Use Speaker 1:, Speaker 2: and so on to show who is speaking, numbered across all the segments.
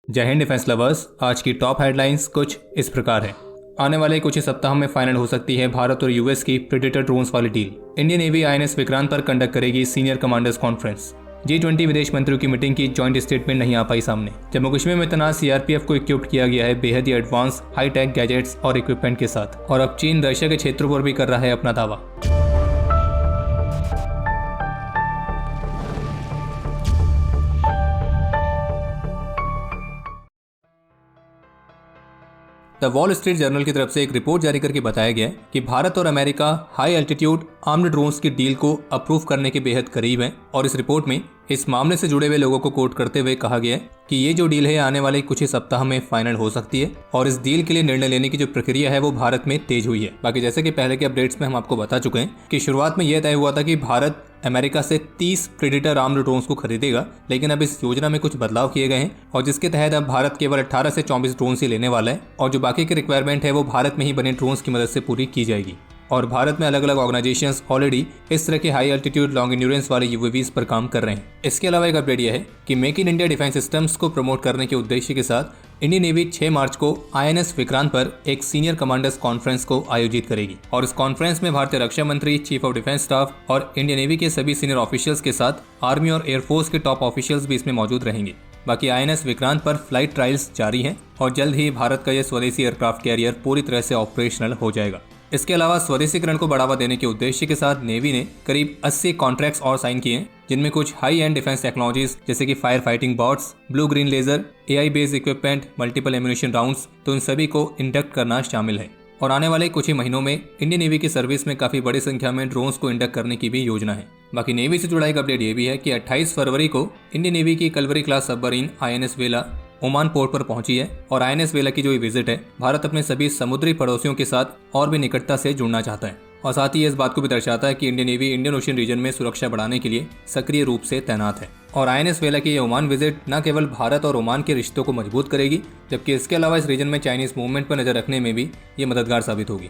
Speaker 1: जय Hind defence lovers. आज की टॉप हेडलाइंस कुछ इस प्रकार है। आने वाले कुछ ही सप्ताह में फाइनल हो सकती है भारत और यूएस की प्रेडेटर ड्रोन्स वाली deal. Indian navy INS Vikrant पर कंडक्ट करेगी सीनियर कमांडर्स कॉन्फ्रेंस। G20 विदेश मंत्रियों की मीटिंग की जॉइंट स्टेटमेंट नहीं आ पाई सामने। जम्मू कश्मीर में तैनात सीआरपीएफ को इक्विप्ड किया गया है बेहद ही एडवांस हाईटेक गैजेट्स और इक्विपमेंट के साथ, और अब चीन रशिया के क्षेत्रों पर भी कर रहा है अपना दावा। द वॉल स्ट्रीट जर्नल की तरफ से एक रिपोर्ट जारी करके बताया गया कि भारत और America high altitude armed drones की डील को अप्रूव करने के बेहद करीब हैं, और इस रिपोर्ट में इस मामले से जुड़े हुए लोगों को कोट करते हुए कहा गया है कि ये जो डील है आने वाले कुछ ही सप्ताह में फाइनल हो सकती है, और इस डील के लिए निर्णय लेने की जो प्रक्रिया है वो भारत में तेज हुई है। बाकी जैसे कि पहले के अपडेट्स में हम आपको बता चुके हैं कि शुरुआत में यह तय हुआ था कि भारत अमेरिका से 30 प्रेडेटर आर्म्ड ड्रोन्स को खरीदेगा, लेकिन अब इस योजना में कुछ बदलाव किए गए हैं, और जिसके तहत अब भारत केवल 18 से 24 ड्रोन्स ही लेने वाला है, और जो बाकी की रिक्वायरमेंट है वो भारत में ही बने ड्रोन्स की मदद से पूरी की जाएगी। और भारत में अलग अलग ऑर्गेनाइजेशंस ऑलरेडी इस तरह के हाई एल्टीट्यूड लॉन्ग एंड्योरेंस वाले यूएवीज पर काम कर रहे हैं। इसके अलावा एक अपडेट यह है कि make in India defence systems को प्रमोट करने के उद्देश्य के साथ इंडियन नेवी 6 मार्च को आईएनएस विक्रांत पर एक सीनियर कमांडर्स कॉन्फ्रेंस को आयोजित करेगी, और इस कॉन्फ्रेंस में भारतीय रक्षा मंत्री, चीफ ऑफ डिफेंस स्टाफ और इंडियन नेवी के सभी सीनियर ऑफिशियल्स के साथ आर्मी और एयरफोर्स के टॉप ऑफिशियल्स भी इसमें मौजूद रहेंगे। बाकी आईएनएस विक्रांत पर फ्लाइट ट्रायल्स जारी हैं, और जल्द ही भारत का यह स्वदेशी एयरक्राफ्ट कैरियर पूरी तरह से ऑपरेशनल हो जाएगा। इसके अलावा स्वदेशीकरण को बढ़ावा देने के उद्देश्य के साथ नेवी ने करीब 80 कॉन्ट्रैक्ट्स और साइन किए हैं, जिनमें कुछ हाई एंड डिफेंस टेक्नोलॉजीज जैसे कि fire fighting bots, blue green laser, AI based equipment, multiple ammunition rounds, तो इन सभी को इंडक्ट करना शामिल है। और आने वाले कुछ ही महीनों में इंडियन नेवी की सर्विस में काफी बड़ी संख्या में ड्रोन्स को इंडक्ट करने की भी योजना है। बाकी नेवी से जुड़ा एक अपडेट ये भी है कि 28 फरवरी को इंडियन नेवी की कलवरी क्लास सबमरीन आईएनएस वेला ओमान पोर्ट पर पहुंची है, और आईएनएस वेला की जो विजिट है भारत अपने सभी समुद्री पड़ोसियों के साथ और भी निकटता से जुड़ना चाहता है, और साथ ही इस बात को भी दर्शाता है कि Indian Navy Indian Ocean region में सुरक्षा बढ़ाने के लिए सक्रिय रूप से तैनात है। और आईएनएस वेला की ये ओमान विजिट न केवल भारत और ओमान के रिश्तों को मजबूत करेगी, जबकि इसके अलावा इस रीजन में चाइनीज मूवमेंट पर नजर रखने में भी ये मददगार साबित होगी।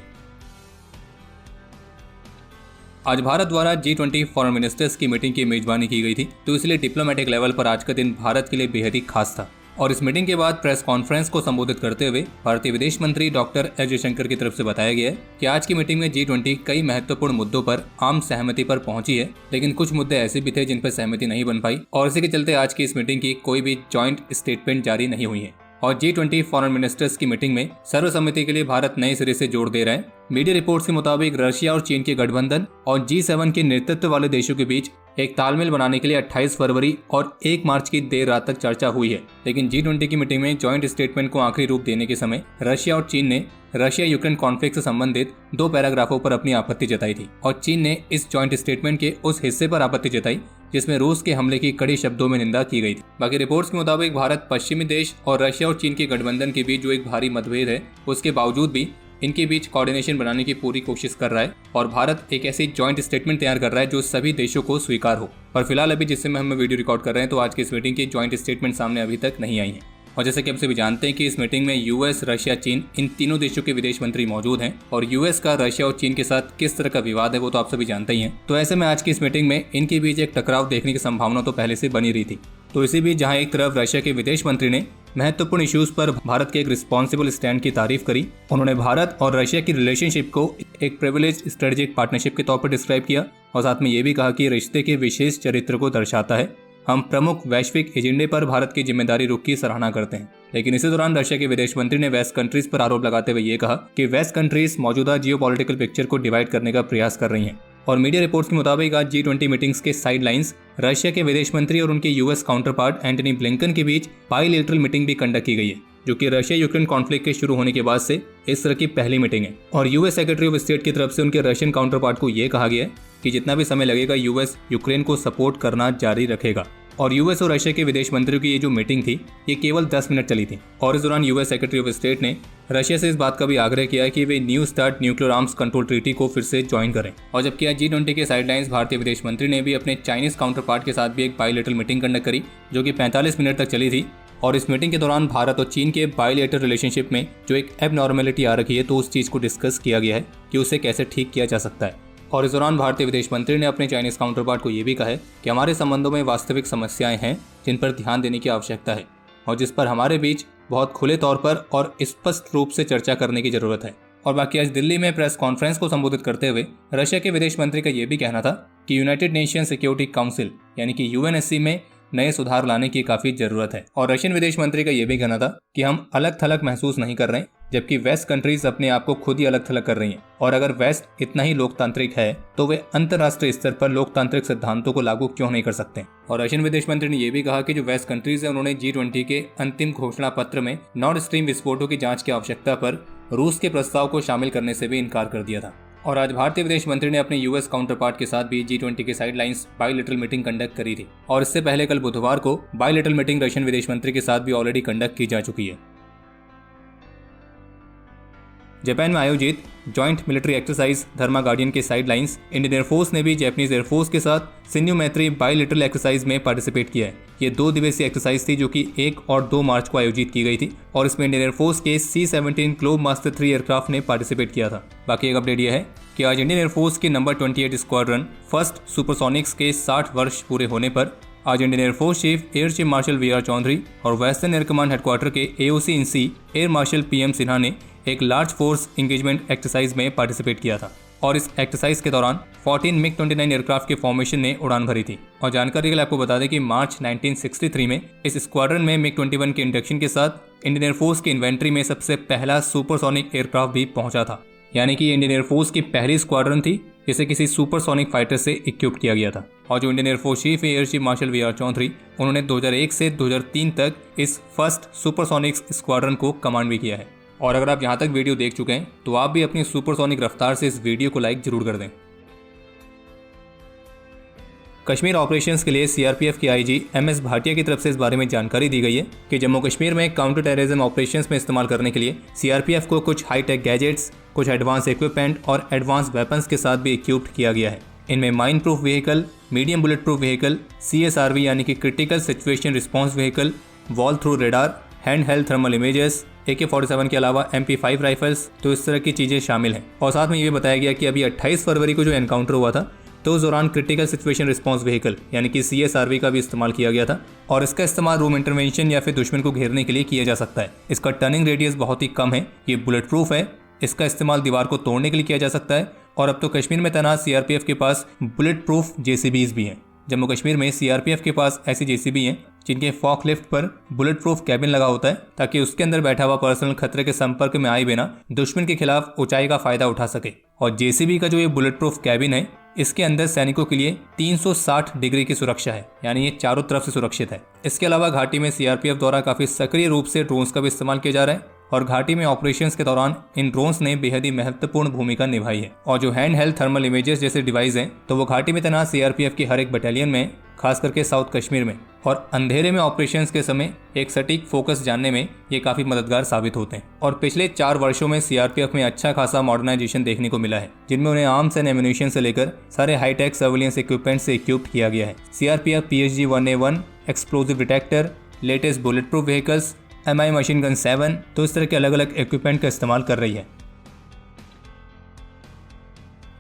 Speaker 1: आज भारत द्वारा G20 फॉरेन मिनिस्टर्स की मीटिंग की मेजबानी की गई थी, तो इसलिए डिप्लोमेटिक लेवल पर आज का दिन भारत के लिए बेहद ही खास था। और इस मीटिंग के बाद प्रेस कॉन्फ्रेंस को संबोधित करते हुए भारतीय विदेश मंत्री डॉक्टर एस जयशंकर की तरफ से बताया गया है कि आज की मीटिंग में G20 कई महत्वपूर्ण मुद्दों पर आम सहमति पर पहुंची है, लेकिन कुछ मुद्दे ऐसे भी थे जिन पर सहमति नहीं बन पाई, और इसी के चलते आज की इस मीटिंग की कोई भी जॉइंट स्टेटमेंट जारी नहीं हुई है। और G20 फॉरेन मिनिस्टर्स की मीटिंग में सर्वसम्मति के लिए भारत नए सिरे से जोर दे रहा है। मीडिया रिपोर्ट्स के मुताबिक रशिया और चीन के गठबंधन और G7 के नेतृत्व वाले देशों के बीच एक तालमेल बनाने के लिए 28 फरवरी और 1 मार्च की देर रात तक चर्चा हुई है, लेकिन G20 की मीटिंग में जॉइंट स्टेटमेंट को आखिरी रूप देने के समय रशिया और चीन ने रशिया यूक्रेन कॉन्फ्लिक्ट से संबंधित 2 पैराग्राफों पर अपनी आपत्ति जताई थी, और चीन ने इस जॉइंट स्टेटमेंट के उस हिस्से पर आपत्ति जताई जिसमें रूस के हमले की कड़ी शब्दों में निंदा की गई थी। बाकी रिपोर्ट्स के मुताबिक भारत पश्चिमी देश और रशिया और चीन के गठबंधन के बीच जो एक भारी मतभेद है, उसके बावजूद भी इनके बीच कोऑर्डिनेशन बनाने की पूरी कोशिश कर रहा है, और भारत एक ऐसी जॉइंट स्टेटमेंट तैयार कर रहा है जो सभी देशों को स्वीकार हो। पर फिलहाल अभी जिस समय हम वीडियो रिकॉर्ड कर रहे हैं, तो आज की इस मीटिंग की जॉइंट स्टेटमेंट सामने अभी तक नहीं आई है। और जैसे कि आप सभी जानते हैं कि इस मीटिंग में यूएस, रशिया, चीन इन तीनों देशों के विदेश मंत्री मौजूद हैं, और यूएस का रशिया और चीन के साथ किस तरह का विवाद है वो तो आप सभी जानते ही हैं। तो ऐसे में आज की इस मीटिंग में इनके बीच एक टकराव देखने की संभावना तो पहले से बनी रही थी। तो इसी बीच जहां एक तरफ रशिया के विदेश मंत्री ने महत्वपूर्ण इश्यूज पर भारत के एक रिस्पॉन्सिबल स्टैंड की तारीफ करी, उन्होंने भारत और रशिया की रिलेशनशिप को एक प्रिविलेज स्ट्रेटेजिक पार्टनरशिप के तौर पर डिस्क्राइब किया, और साथ में ये भी कहा कि रिश्ते के विशेष चरित्र को दर्शाता है। हम प्रमुख वैश्विक एजेंडे पर भारत की जिम्मेदारी रुख की सराहना करते हैं। लेकिन इसी दौरान रशिया के विदेश मंत्री ने वेस्ट कंट्रीज पर आरोप लगाते हुए ये कहा कि वेस्ट कंट्रीज मौजूदा जियोपॉलिटिकल पिक्चर को डिवाइड करने का प्रयास कर रही हैं। और मीडिया रिपोर्ट्स के मुताबिक आज G20 मीटिंग्स के साइडलाइंस रशिया के विदेश मंत्री और उनके US counter part Antony Blinken के बीच बाइलेटरल मीटिंग भी कंडक्ट की गई है, जो कि रशिया यूक्रेन कॉन्फ्लिक्ट के शुरू होने के बाद से इस तरह की पहली मीटिंग है। और यूएस सेक्रेटरी ऑफ स्टेट की तरफ से उनके रशियन काउंटर पार्ट को ये कहा गया है कि जितना भी समय लगेगा यूएस यूक्रेन को सपोर्ट करना जारी रखेगा। और यूएस और रशिया के विदेश मंत्रियों की ये जो मीटिंग थी ये केवल 10 मिनट चली थी, और इस दौरान यूएस सेक्रेटरी ऑफ स्टेट ने रशिया से इस बात का भी आग्रह किया कि वे new START nuclear arms control treaty को फिर से ज्वाइन करें। और जबकि आज G20 के साइडलाइंस भारतीय विदेश मंत्री ने भी अपने चाइनीज काउंटर पार्ट के साथ भी एक बाइलेटरल मीटिंग कंडक्ट करी, जो कि 45 मिनट तक चली थी। और इस मीटिंग के दौरान भारत और चीन के बाइलेटरल रिलेशनशिप में जो एक एबनॉर्मेलिटी आ रखी है, तो उस चीज़ को डिस्कस किया गया है कि उसे कैसे ठीक किया जा सकता है। और इस दौरान भारतीय विदेश मंत्री ने अपने चाइनीज काउंटर पार्ट को ये भी कहा है कि हमारे संबंधों में वास्तविक समस्याएं हैं जिन पर ध्यान देने की आवश्यकता है। और जिस पर हमारे बीच बहुत खुले तौर पर और स्पष्ट रूप से चर्चा करने की जरूरत है। और बाकी आज दिल्ली में प्रेस कॉन्फ्रेंस को संबोधित करते हुए रशिया के विदेश मंत्री का यह भी कहना था कि यूनाइटेड नेशन सिक्योरिटी काउंसिल यानी कि यूएनएससी में नए सुधार लाने की काफी जरूरत है। और रशियन विदेश मंत्री का यह भी कहना था कि हम अलग थलग महसूस नहीं कर रहे, जबकि वेस्ट कंट्रीज अपने आप को खुद ही अलग थलग कर रही हैं। और अगर वेस्ट इतना ही लोकतांत्रिक है तो वे अंतर्राष्ट्रीय स्तर पर लोकतांत्रिक सिद्धांतों को लागू क्यों नहीं कर सकते। और रशियन विदेश मंत्री ने यह भी कहा कि जो वेस्ट कंट्रीज है उन्होंने G20 के अंतिम घोषणा पत्र में नॉर्थ स्ट्रीम विस्फोटों की जांच की आवश्यकता पर रूस के प्रस्ताव को शामिल करने से भी इनकार कर दिया था। और आज भारतीय विदेश मंत्री ने अपने यूएस काउंटर पार्ट के साथ भी G20 के साइडलाइंस बायलैटरल मीटिंग कंडक्ट करी थी। और इससे पहले कल बुधवार को बायलैटरल मीटिंग रशियन विदेश मंत्री के साथ भी ऑलरेडी कंडक्ट की जा चुकी है। जापान में आयोजित जॉइंट मिलिट्री एक्सरसाइज धर्मा गार्डियन के साइडलाइंस इंडियन एयरफोर्स ने भी जापानीज एयरफोर्स के साथ सिन्यू मैत्री बायलैटरल एक्सरसाइज में पार्टिसिपेट किया है। ये 2 दिवसीय एक्सरसाइज थी जो कि 1 और 2 मार्च को आयोजित की गई थी और इसमें इंडियन एयरफोर्स के C-17 ग्लोब मास्टर 3 एयरक्राफ्ट ने पार्टिसिपेट किया था। बाकी एक अपडेट यह है कि आज इंडियन एयरफोर्स की नंबर 28 स्क्वाड्रन फर्स्ट सुपरसोनिक्स के 60 वर्ष पूरे होने पर आज Indian air force chief air chief marshal VR Chaudhari और वेस्टर्न एयर कमांड हेडक्वार्टर के AOC in C air marshal PM Sinha ने एक लार्ज फोर्स इंगेजमेंट एक्सरसाइज में पार्टिसिपेट किया था। और इस एक्सरसाइज के दौरान 14 MiG-29 एयरक्राफ्ट के फॉर्मेशन ने उड़ान भरी थी। और जानकारी के लिए आपको बता दें कि मार्च 1963 में इस स्क्वाड्रन में MiG-21 के इंडक्शन के साथ इंडियन एयरफोर्स की इन्वेंट्री में सबसे पहला सुपरसोनिक एयरक्राफ्ट भी पहुंचा था। यानी कि इंडियन एयरफोर्स की पहली स्क्वाड्रन थी जिसे किसी सुपरसोनिक फाइटर से इक्विप्ड किया गया था। और जो Indian air force chief air chief marshal VR Chaudhari उन्होंने 2001 से 2003 तक इस फर्स्ट सुपरसोनिक स्क्वाड्रन को कमांड भी किया है। और अगर आप यहाँ तक वीडियो देख चुके हैं तो आप भी अपनी सुपरसोनिक रफ्तार से इस वीडियो को लाइक जरूर कर दें। कश्मीर ऑपरेशंस के लिए CRPF के IG MS भाटिया की तरफ से इस बारे में जानकारी दी गई है कि जम्मू कश्मीर में काउंटर टेररिज्म ऑपरेशंस में इस्तेमाल करने के लिए CRPF को कुछ हाईटेक गैजेट्स, कुछ एडवांस इक्विपमेंट और एडवांस वेपन्स के साथ भी इक्विप्ड किया गया है। इनमें mine proof vehicle, medium bullet proof vehicle, CSRV यानी कि critical situation response vehicle, wall through radar, hand held thermal images, AK-47 के अलावा MP5 राइफल्स, तो इस तरह की चीज़ें शामिल हैं। और साथ में ये भी बताया गया कि अभी 28 फरवरी को जो एनकाउंटर हुआ था तो उस दौरान क्रिटिकल सिचुएशन रिस्पॉन्स व्हीकल यानी कि CSRV का भी इस्तेमाल किया गया था। और इसका इस्तेमाल रूम इंटरवेंशन या फिर दुश्मन को घेरने के लिए किया जा सकता है। इसका टर्निंग रेडियस बहुत ही कम है, ये बुलेट प्रूफ है, इसका इस्तेमाल दीवार को तोड़ने के लिए किया जा सकता है। और अब तो कश्मीर में तैनात CRPF के पास बुलेट प्रूफ JCBs भी हैं। जम्मू कश्मीर में CRPF के पास ऐसी JCB हैं जिनके फॉकलिफ्ट पर बुलेट प्रूफ कैबिन लगा होता है ताकि उसके अंदर बैठा हुआ पर्सनल खतरे के संपर्क में आए बिना दुश्मन के खिलाफ ऊंचाई का फायदा उठा सके। और JCB का जो ये बुलेट प्रूफ कैबिन है इसके अंदर सैनिकों के लिए 360 डिग्री की सुरक्षा है, यानी ये चारों तरफ से सुरक्षित है। इसके अलावा घाटी में CRPF द्वारा काफी सक्रिय रूप से ड्रोन्स का भी इस्तेमाल किया जा रहा है और घाटी में ऑपरेशंस के दौरान इन ड्रोन्स ने बेहद ही महत्वपूर्ण भूमिका निभाई है। और जो हैंड हेल्ड थर्मल इमेजेस जैसे डिवाइस हैं तो वो घाटी में तैनात CRPF की हर एक बटालियन में, खास करके साउथ कश्मीर में और अंधेरे में ऑपरेशंस के समय एक सटीक फोकस जानने में ये काफी मददगार साबित होते हैं। और पिछले 4 वर्षों में CRPF में अच्छा खासा मॉडर्नाइजेशन देखने को मिला है, जिनमें उन्हें आर्म्स एंड एम्यूनिशन से लेकर सारे हाईटेक सर्विलियंस इक्विपमेंट से इक्विप्ड किया गया है। CRPF PSG-1A1 explosive detector, latest bullet proof vehicles, MI machine gun 7, तो इस तरह के अलग अलग इक्विपमेंट का इस्तेमाल कर रही है।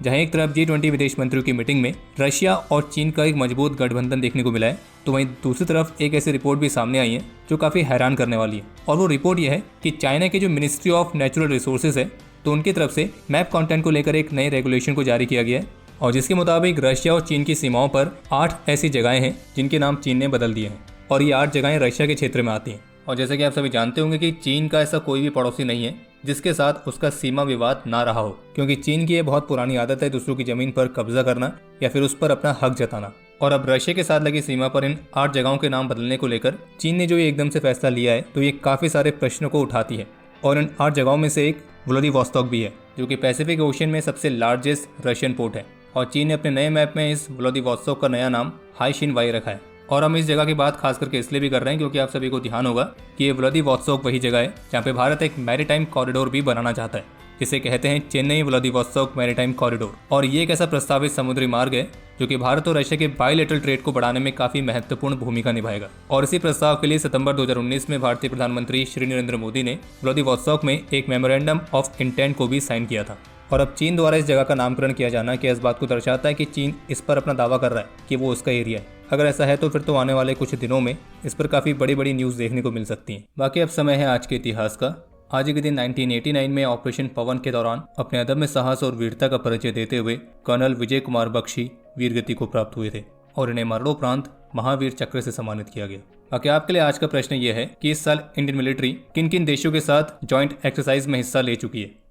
Speaker 1: जहां एक तरफ G20 विदेश मंत्रियों की मीटिंग में रशिया और चीन का एक मजबूत गठबंधन देखने को मिला है, तो वहीं दूसरी तरफ एक ऐसी रिपोर्ट भी सामने आई है जो काफ़ी हैरान करने वाली है। और वो रिपोर्ट यह है कि चाइना की जो मिनिस्ट्री ऑफ नेचुरल रिसोर्सेज है तो उनकी तरफ से मैप कंटेंट को लेकर एक नए रेगुलेशन को जारी किया गया है और जिसके मुताबिक रशिया और चीन की सीमाओं पर 8 ऐसी जगहें हैं जिनके नाम चीन ने बदल दिए हैं और ये 8 जगहें रशिया के क्षेत्र में आती हैं। और जैसे कि आप सभी जानते होंगे कि चीन का ऐसा कोई भी पड़ोसी नहीं है जिसके साथ उसका सीमा विवाद ना रहा हो, क्योंकि चीन की ये बहुत पुरानी आदत है दूसरों की जमीन पर कब्जा करना या फिर उस पर अपना हक जताना। और अब रशिया के साथ लगी सीमा पर इन 8 जगहों के नाम बदलने को लेकर चीन ने जो ये एकदम से फैसला लिया है तो ये काफ़ी सारे प्रश्नों को उठाती है। और इन 8 जगहों में से एक व्लादिवोस्तोक भी है जो कि पैसिफिक ओशन में सबसे लार्जेस्ट रशियन पोर्ट है। और चीन ने अपने नए मैप में इस व्लादिवोस्तोक का नया नाम हाइशिन वाई रखा है। और हम इस जगह की बात खास करके इसलिए भी कर रहे हैं क्योंकि आप सभी को ध्यान होगा कि ये व्लादिवोस्तोक वही जगह है जहाँ पे भारत एक मैरीटाइम कॉरिडोर भी बनाना चाहता है, जिसे कहते हैं चेन्नई व्लादिवोस्तोक मैरीटाइम कॉरिडोर। और ये एक ऐसा प्रस्तावित समुद्री मार्ग है जो कि भारत और रशिया के बायलैटरल ट्रेड को बढ़ाने में काफी महत्वपूर्ण भूमिका निभाएगा। और इसी प्रस्ताव के लिए सितंबर 2019 में भारतीय प्रधानमंत्री श्री नरेंद्र मोदी ने व्लादिवोस्तोक में एक मेमोरेंडम ऑफ इंटेंट को भी साइन किया था। और अब चीन द्वारा इस जगह का नामकरण किया जाना क्या इस बात को दर्शाता है कि चीन इस पर अपना दावा कर रहा है कि वो उसका एरिया है। अगर ऐसा है तो फिर तो आने वाले कुछ दिनों में इस पर काफ़ी बड़ी बड़ी न्यूज़ देखने को मिल सकती हैं। बाकी अब समय है आज के इतिहास का। आज के दिन 1989 में ऑपरेशन पवन के दौरान अपने अदम्य साहस और वीरता का परिचय देते हुए कर्नल विजय कुमार बख्शी वीरगति को प्राप्त हुए थे और इन्हें मरणोपरांत महावीर चक्र से सम्मानित किया गया। बाकी आपके लिए आज का प्रश्न यह है कि इस साल इंडियन मिलिट्री किन किन देशों के साथ जॉइंट एक्सरसाइज में हिस्सा ले चुकी है।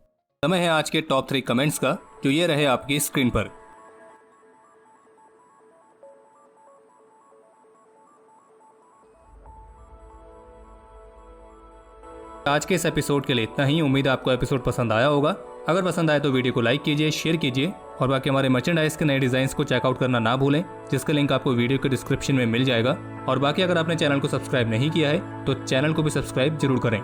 Speaker 1: समय है आज के टॉप 3 कमेंट्स का, जो ये रहे आपकी स्क्रीन पर। आज के इस एपिसोड के लिए इतना ही। उम्मीद है आपको एपिसोड पसंद आया होगा। अगर पसंद आए तो वीडियो को लाइक कीजिए, शेयर कीजिए और बाकी हमारे मर्चेंडाइज के नए डिजाइन्स को चेकआउट करना ना भूलें, जिसका लिंक आपको वीडियो के डिस्क्रिप्शन में मिल जाएगा। और बाकी अगर आपने चैनल को सब्सक्राइब नहीं किया है तो चैनल को भी सब्सक्राइब जरूर करें।